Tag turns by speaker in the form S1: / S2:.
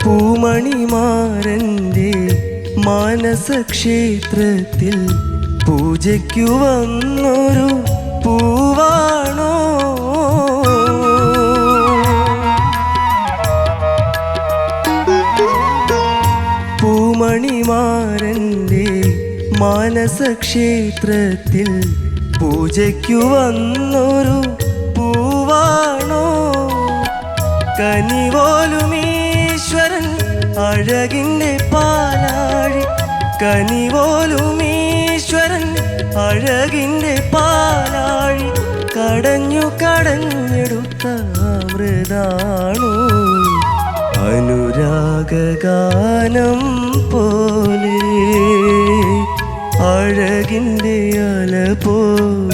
S1: പൂമണിമാരൻ്റെ മാനസക്ഷേത്രത്തിൽ പൂജയ്ക്കു വന്നൊരു പൂവാണോ? പൂമണിമാരൻ്റെ മാനസക്ഷേത്രത്തിൽ പൂജയ്ക്കു വന്നൊരു പൂവാണോ? കനിപോലുമീശ്വരൻ അഴകിൻ്റെ പാലാഴി, കനിപോലുമീശ്വരൻ അഴകിൻ്റെ പാലാഴി കടഞ്ഞെടുത്ത അമൃതാണോ? അനുരാഗഗാനം പോലെ അഴകിൻ്റെ അല പോലെ